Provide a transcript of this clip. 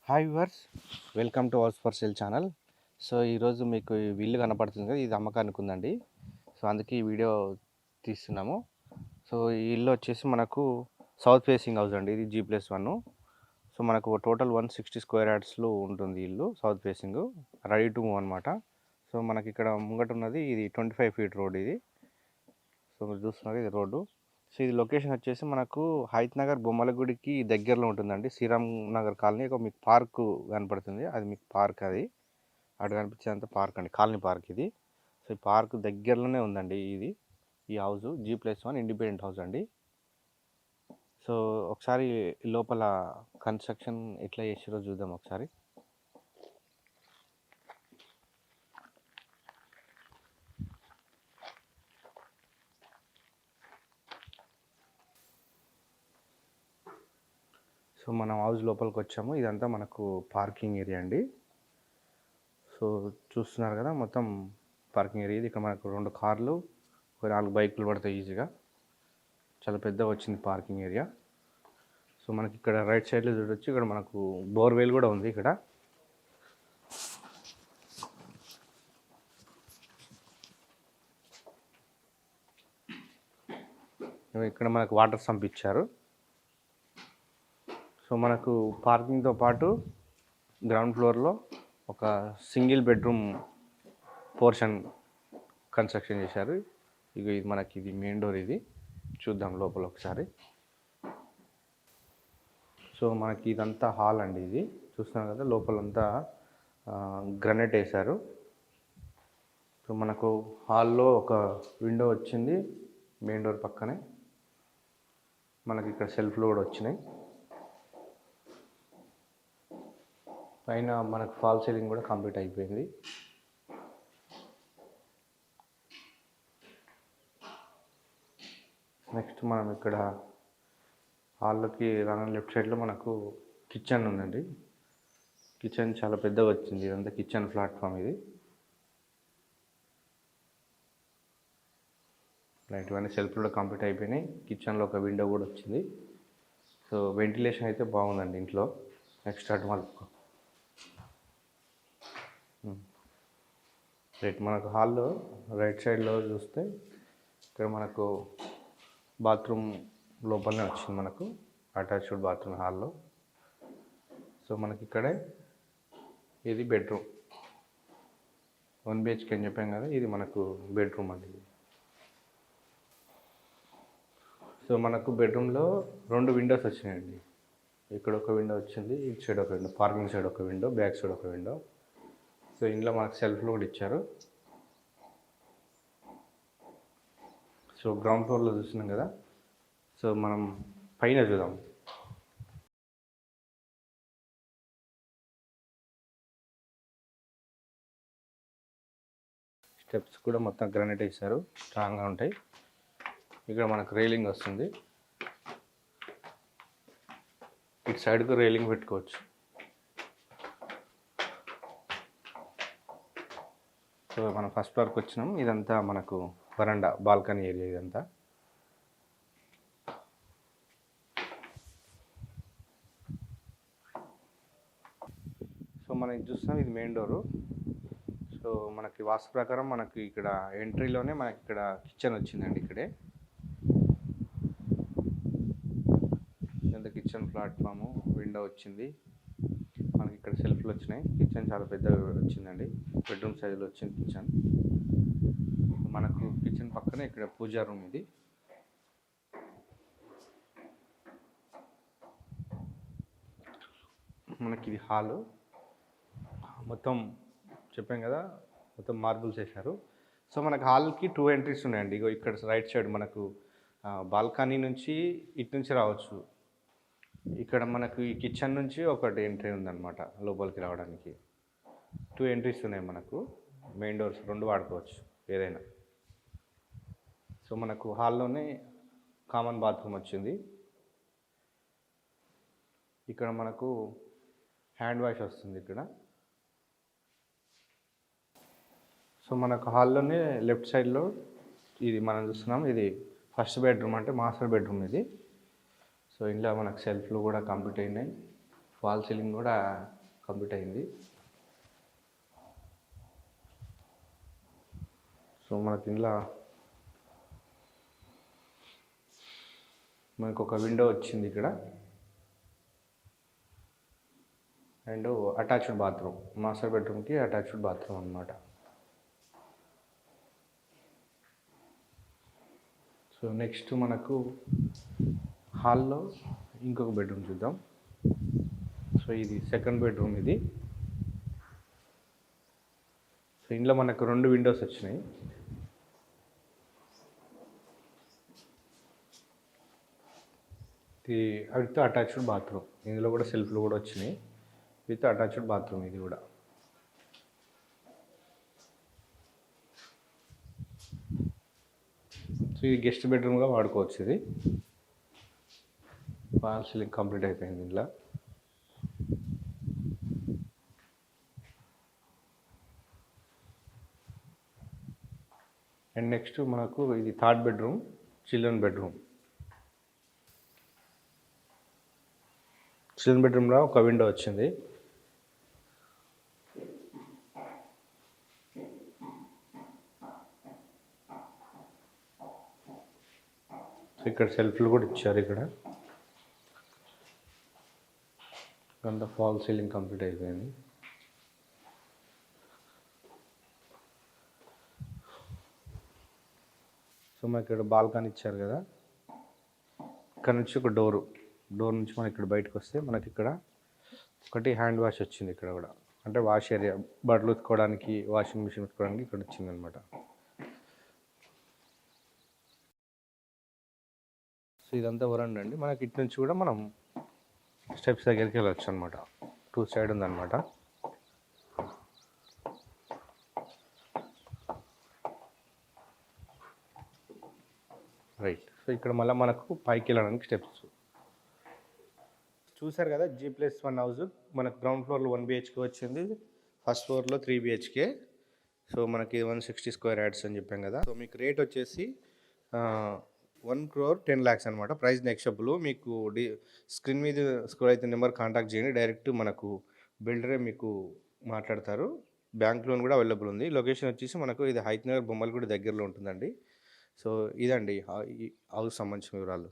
Hi viewers, welcome to house for sale channel. So ఈరోజు మీకు ఈ ఇల్లు కనపడుతుంది కదా, ఇది అమ్మకానికి ఉందండి. సో అందుకే ఈ వీడియో తీస్తున్నాము. సో ఈ ఇల్లు వచ్చేసి మనకు సౌత్ ఫేసింగ్ హౌస్ అండి. ఇది G+1. సో మనకు టోటల్ 160 స్క్వేర్ యార్డ్స్లో ఉంటుంది ఇల్లు. South facing, ready to move అనమాట. సో మనకి ఇక్కడ ముంగట ఉన్నది ఇది 25 ఫీట్ రోడ్. ఇది సో మీరు చూస్తున్నారు, ఇది రోడ్డు. సో ఇది లొకేషన్ వచ్చేసి మనకు హైత్ నగర్ బొమ్మలగుడికి దగ్గరలో ఉంటుందండి. శ్రీరామ్ నగర్ కాలనీ. ఒక మీకు పార్క్ కనపడుతుంది, అది మీకు పార్క్. అది అటు కనిపించేంత పార్క్ అండి, కాలనీ పార్క్ ఇది. సో ఈ పార్క్ దగ్గరలోనే ఉందండి ఇది. ఈ హౌస్ G+1 ఇండిపెండెంట్ హౌస్ అండి. సో ఒకసారి లోపల కన్స్ట్రక్షన్ ఎట్లా చేసారో చూద్దాం ఒకసారి. సో మనం హౌస్ లోపలికి వచ్చాము. ఇదంతా మనకు పార్కింగ్ ఏరియా అండి. సో చూస్తున్నారు కదా, మొత్తం పార్కింగ్ ఏరియా ఇది. ఇక్కడ మనకు 2 కార్లు, ఒక 4 బైకులు పడతాయి ఈజీగా. చాలా పెద్దగా వచ్చింది పార్కింగ్ ఏరియా. సో మనకి ఇక్కడ రైట్ సైడ్లో చూడొచ్చు, ఇక్కడ మనకు బోర్వెల్ కూడా ఉంది ఇక్కడ. ఇక్కడ మనకు వాటర్ సంప్ ఇచ్చారు. సో మనకు పార్కింగ్తో పాటు గ్రౌండ్ ఫ్లోర్లో ఒక సింగిల్ బెడ్రూమ్ పోర్షన్ కన్స్ట్రక్షన్ చేశారు. ఇక ఇది మనకి ఇది మెయిన్ డోర్. ఇది చూద్దాం లోపల ఒకసారి. సో మనకి ఇదంతా హాల్ అండి. ఇది చూస్తున్నాం కదా, లోపలంతా గ్రనైట్ వేశారు. సో మనకు హాల్లో ఒక విండో వచ్చింది మెయిన్ డోర్ పక్కనే. మనకి ఇక్కడ సెల్ఫ్లు కూడా వచ్చినాయి. పైన మనకు ఫాల్ సీలింగ్ కూడా కంప్లీట్ అయిపోయింది. నెక్స్ట్ మనం ఇక్కడ హాల్లోకి రాగానే లెఫ్ట్ సైడ్లో మనకు కిచెన్ ఉందండి. కిచెన్ చాలా పెద్దగా వచ్చింది. ఇదంతా కిచెన్ ప్లాట్ఫామ్ ఇది. రైట్, ఇవన్నీ సెల్ఫ్లు కూడా కంప్లీట్ అయిపోయినాయి. కిచెన్లో ఒక విండో కూడా వచ్చింది. సో వెంటిలేషన్ అయితే బాగుందండి ఇంట్లో. నెక్స్ట్ అటు మనకు రైట్, మనకు హాల్లో రైట్ సైడ్లో చూస్తే ఇక్కడ మనకు బాత్రూమ్ లోపలనే వచ్చింది, మనకు అటాచ్డ్ బాత్రూమ్ హాల్లో. సో మనకి ఇక్కడే ఇది బెడ్రూమ్. 1 BHK అని చెప్పాం కదా, ఇది మనకు బెడ్రూమ్ అండి. సో మనకు బెడ్రూమ్లో 2 విండోస్ వచ్చినాయండి. ఇక్కడ ఒక విండో వచ్చింది, ఇటు సైడ్ ఒక విండో, పార్కింగ్ సైడ్ ఒక విండో, బ్యాక్ సైడ్ ఒక విండో. సో ఇందులో మనకు సెల్ఫ్లు కూడా ఇచ్చారు. సో గ్రౌండ్ ఫ్లోర్లో చూస్తున్నాం కదా. సో మనం పైన చూద్దాం. స్టెప్స్ కూడా మొత్తం గ్రానైట్ వేశారు, స్ట్రాంగ్గా ఉంటాయి. ఇక్కడ మనకు రైలింగ్ వస్తుంది. ఇటు సైడ్కు రైలింగ్ పెట్టుకోవచ్చు. సో మనం ఫస్ట్ ఫ్లోర్కి వచ్చినాం. ఇదంతా మనకు వరండా, బాల్కనీ ఏరియా ఇదంతా. సో మనం చూస్తున్నాం, ఇది మెయిన్ డోరు. సో మనకి వాస్తు ప్రకారం మనకి ఇక్కడ ఎంట్రీలోనే మనకి ఇక్కడ కిచెన్ వచ్చిందండి. ఇక్కడే ఇదంతా కిచెన్ ప్లాట్ఫాము, విండో వచ్చింది. మనకి ఇక్కడ సెల్ఫ్లు వచ్చినాయి. కిచెన్ చాలా పెద్దగా వచ్చిందండి, బెడ్రూమ్ సైజులో వచ్చింది కిచెన్. మనకు కిచెన్ పక్కనే ఇక్కడ పూజా రూమ్. ఇది మనకి ఇది హాలు. మొత్తం చెప్పాం కదా, మొత్తం మార్బుల్స్ వేశారు. సో మనకు హాల్కి 2 ఎంట్రీస్ ఉన్నాయండి. ఇగో ఇక్కడ రైట్ సైడ్ మనకు బాల్కనీ నుంచి ఇటు నుంచి రావచ్చు. ఇక్కడ మనకు ఈ కిచెన్ నుంచి ఒకటి ఎంట్రీ ఉందన్నమాట లోపలికి రావడానికి. 2 ఎంట్రీస్ ఉన్నాయి మనకు. మెయిన్ డోర్స్ 2 వాడుకోవచ్చు ఏదైనా. సో మనకు హాల్లోనే కామన్ బాత్రూమ్ వచ్చింది. ఇక్కడ మనకు హ్యాండ్ వాష్ వస్తుంది ఇక్కడ. సో మనకు హాల్లోనే లెఫ్ట్ సైడ్లో ఇది మనం చూస్తున్నాం, ఇది ఫస్ట్ బెడ్రూమ్, అంటే మాస్టర్ బెడ్రూమ్ ఇది. సో ఇంట్లో మనకు సెల్ఫ్లు కూడా కంప్లీట్ అయినాయి. ఫాల్ సీలింగ్ కూడా కంప్లీట్ అయింది. సో మనకి ఇంట్లో మనకు ఒక విండో వచ్చింది ఇక్కడ, అండ్ అటాచ్డ్ బాత్రూమ్, మాస్టర్ బెడ్రూమ్కి అటాచ్డ్ బాత్రూమ్ అనమాట. సో నెక్స్ట్ మనకు హాల్లో ఇంకొక బెడ్రూమ్ చూద్దాం. సో ఇది సెకండ్ బెడ్రూమ్ ఇది. సో ఇందులో మనకు 2 విండోస్ వచ్చినాయి. ఇది విత్ అటాచ్డ్ బాత్రూమ్, ఇందులో కూడా సెల్ఫ్లు కూడా వచ్చినాయి, విత్ అటాచ్డ్ బాత్రూమ్ ఇది కూడా. సో ఇది గెస్ట్ బెడ్రూమ్గా వాడుకోవచ్చు. ఇది ఫాల్ సీలింగ్ కంప్లీట్ అయిపోయింది ఇంట్లో. అండ్ నెక్స్ట్ మనకు ఇది third bedroom, children bedroom. Children బెడ్రూమ్లో ఒక విండో వచ్చింది. ఇక్కడ సెల్ఫ్లు కూడా ఇచ్చారు. ఇక్కడ అంతా ఫాల్ సీలింగ్ కంప్లీట్ అయిపోయింది. సో మనకి ఇక్కడ బాల్కనీ ఇచ్చారు కదా, ఇక్కడ నుంచి ఒక డోర్ నుంచి మనం ఇక్కడ బయటకు వస్తే మనకి ఇక్కడ ఒకటి హ్యాండ్ వాష్ వచ్చింది. ఇక్కడ కూడా అంటే వాష్ ఏరియా, బట్టలు ఉతుకోవడానికి, వాషింగ్ మిషన్ ఉతుకోవడానికి ఇక్కడ వచ్చింది అనమాట. సో ఇదంతా వరండా అండి. మనకి ఇటు నుంచి కూడా మనం స్టెప్స్ దగ్గరికి వెళ్ళొచ్చు అనమాట. 2 సైడ్ ఉందన్నమాట. రైట్. సో ఇక్కడ మళ్ళీ మనకు పైకి వెళ్ళడానికి స్టెప్స్ చూసారు కదా. G+1 హౌస్ మనకు గ్రౌండ్ ఫ్లోర్లో 1 BHK వచ్చింది, ఫస్ట్ ఫ్లోర్లో 3 BHK. సో మనకి 160 స్క్వేర్ యార్డ్స్ అని చెప్పాం కదా. సో మీకు రేట్ వచ్చేసి 1,10,00,000 అనమాట. ప్రైస్ నెక్స్టబుల్. మీకు స్క్రీన్ మీద స్క్రోల్ అయితే నెంబర్ కాంటాక్ట్ చేయండి, డైరెక్ట్ మనకు బిల్డరే మీకు మాట్లాడతారు. బ్యాంక్ లోన్ కూడా అవైలబుల్ ఉంది. లొకేషన్ వచ్చేసి మనకు ఇది హైత్ నగర్ బొమ్మలగూడి దగ్గరలో ఉంటుందండి. సో ఇదండి ఈ హౌస్ సంబంధించిన వివరాలు.